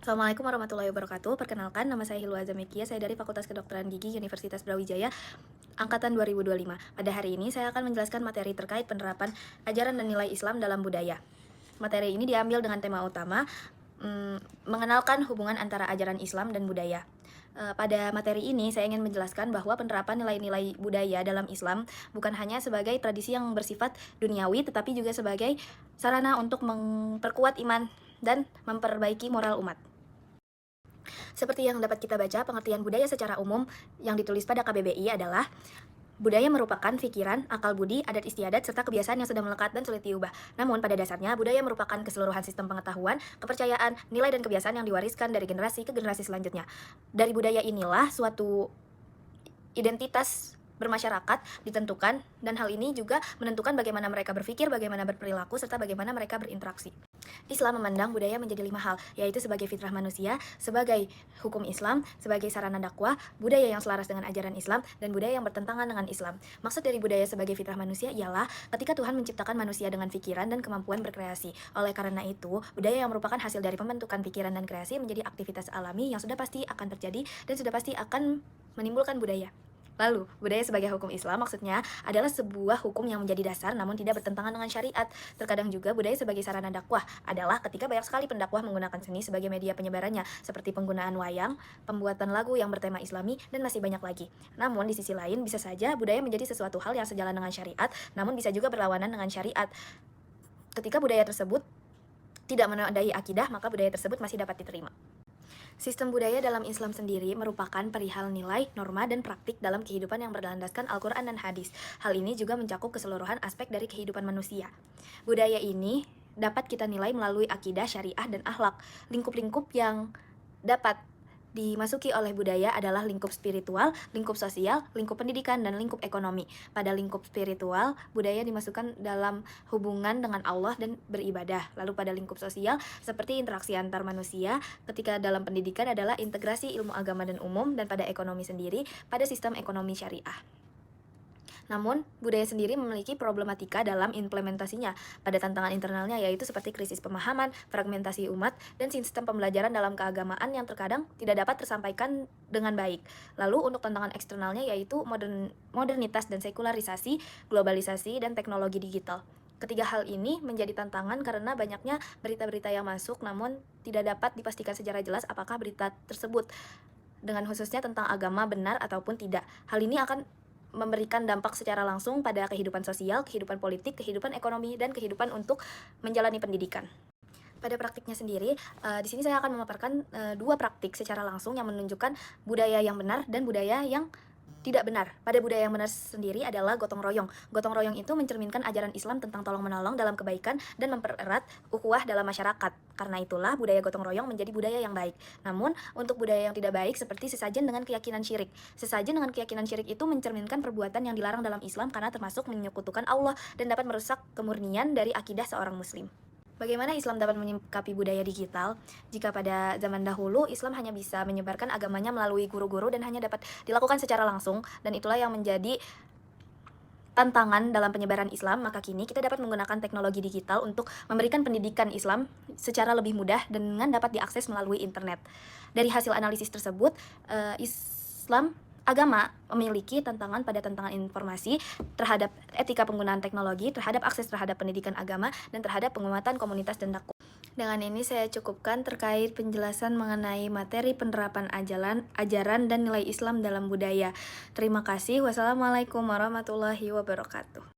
Assalamualaikum warahmatullahi wabarakatuh. Perkenalkan, nama saya Hilwa Zamekia. Saya dari Fakultas Kedokteran Gigi Universitas Brawijaya, Angkatan 2025. Pada hari ini, saya akan menjelaskan materi terkait penerapan ajaran dan nilai Islam dalam budaya. Materi ini diambil dengan tema utama, mengenalkan hubungan antara ajaran Islam dan budaya. Pada materi ini, saya ingin menjelaskan bahwa penerapan nilai-nilai budaya dalam Islam bukan hanya sebagai tradisi yang bersifat duniawi, tetapi juga sebagai sarana untuk memperkuat iman dan memperbaiki moral umat. Seperti yang dapat kita baca, pengertian budaya secara umum yang ditulis pada KBBI adalah budaya merupakan pikiran, akal budi, adat istiadat, serta kebiasaan yang sudah melekat dan sulit diubah. Namun, pada dasarnya, budaya merupakan keseluruhan sistem pengetahuan, kepercayaan, nilai, dan kebiasaan yang diwariskan dari generasi ke generasi selanjutnya. Dari budaya inilah suatu identitas bermasyarakat ditentukan, dan hal ini juga menentukan bagaimana mereka berpikir, bagaimana berperilaku, serta bagaimana mereka berinteraksi. Islam memandang budaya menjadi 5 hal, yaitu sebagai fitrah manusia, sebagai hukum Islam, sebagai sarana dakwah, budaya yang selaras dengan ajaran Islam, dan budaya yang bertentangan dengan Islam. Maksud dari budaya sebagai fitrah manusia ialah ketika Tuhan menciptakan manusia dengan pikiran dan kemampuan berkreasi. Oleh karena itu, budaya yang merupakan hasil dari pembentukan pikiran dan kreasi menjadi aktivitas alami yang sudah pasti akan terjadi dan sudah pasti akan menimbulkan budaya. Lalu, budaya sebagai hukum Islam maksudnya adalah sebuah hukum yang menjadi dasar namun tidak bertentangan dengan syariat. Terkadang juga budaya sebagai sarana dakwah adalah ketika banyak sekali pendakwah menggunakan seni sebagai media penyebarannya, seperti penggunaan wayang, pembuatan lagu yang bertema Islami, dan masih banyak lagi. Namun, di sisi lain, bisa saja budaya menjadi sesuatu hal yang sejalan dengan syariat, namun bisa juga berlawanan dengan syariat. Ketika budaya tersebut tidak menodai akidah, maka budaya tersebut masih dapat diterima. Sistem budaya dalam Islam sendiri merupakan perihal nilai, norma, dan praktik dalam kehidupan yang berlandaskan Al-Quran dan hadis. Hal ini juga mencakup keseluruhan aspek dari kehidupan manusia. Budaya ini dapat kita nilai melalui akidah, syariah, dan akhlak. Lingkup-lingkup yang dapat dimasuki oleh budaya adalah lingkup spiritual, lingkup sosial, lingkup pendidikan, dan lingkup ekonomi. Pada lingkup spiritual, budaya dimasukkan dalam hubungan dengan Allah dan beribadah. Lalu pada lingkup sosial, seperti interaksi antar manusia, ketika dalam pendidikan adalah integrasi ilmu agama dan umum, dan pada ekonomi sendiri, pada sistem ekonomi syariah. Namun, budaya sendiri memiliki problematika dalam implementasinya pada tantangan internalnya, yaitu seperti krisis pemahaman, fragmentasi umat, dan sistem pembelajaran dalam keagamaan yang terkadang tidak dapat tersampaikan dengan baik. Lalu, untuk tantangan eksternalnya yaitu modernitas dan sekularisasi, globalisasi, dan teknologi digital. Ketiga hal ini menjadi tantangan karena banyaknya berita-berita yang masuk, namun tidak dapat dipastikan secara jelas apakah berita tersebut dengan khususnya tentang agama benar ataupun tidak. Hal ini akan memberikan dampak secara langsung pada kehidupan sosial, kehidupan politik, kehidupan ekonomi, dan kehidupan untuk menjalani pendidikan. Pada praktiknya sendiri, di sini saya akan memaparkan 2 praktik secara langsung yang menunjukkan budaya yang benar dan budaya yang tidak benar. Pada budaya yang benar sendiri adalah gotong royong. Gotong royong itu mencerminkan ajaran Islam tentang tolong-menolong dalam kebaikan dan mempererat ukhuwah dalam masyarakat. Karena itulah budaya gotong royong menjadi budaya yang baik. Namun, untuk budaya yang tidak baik seperti sesajen dengan keyakinan syirik. Sesajen dengan keyakinan syirik itu mencerminkan perbuatan yang dilarang dalam Islam karena termasuk menyekutukan Allah dan dapat merusak kemurnian dari akidah seorang muslim. Bagaimana Islam dapat menyikapi budaya digital? Jika pada zaman dahulu, Islam hanya bisa menyebarkan agamanya melalui guru-guru dan hanya dapat dilakukan secara langsung, dan itulah yang menjadi tantangan dalam penyebaran Islam, maka kini kita dapat menggunakan teknologi digital untuk memberikan pendidikan Islam secara lebih mudah dan dengan dapat diakses melalui internet. Dari hasil analisis tersebut, agama memiliki tantangan pada tantangan informasi terhadap etika penggunaan teknologi, terhadap akses terhadap pendidikan agama, dan terhadap penguatan komunitas dan dakwah. Dengan ini saya cukupkan terkait penjelasan mengenai materi penerapan ajaran dan nilai Islam dalam budaya. Terima kasih. Wassalamualaikum warahmatullahi wabarakatuh.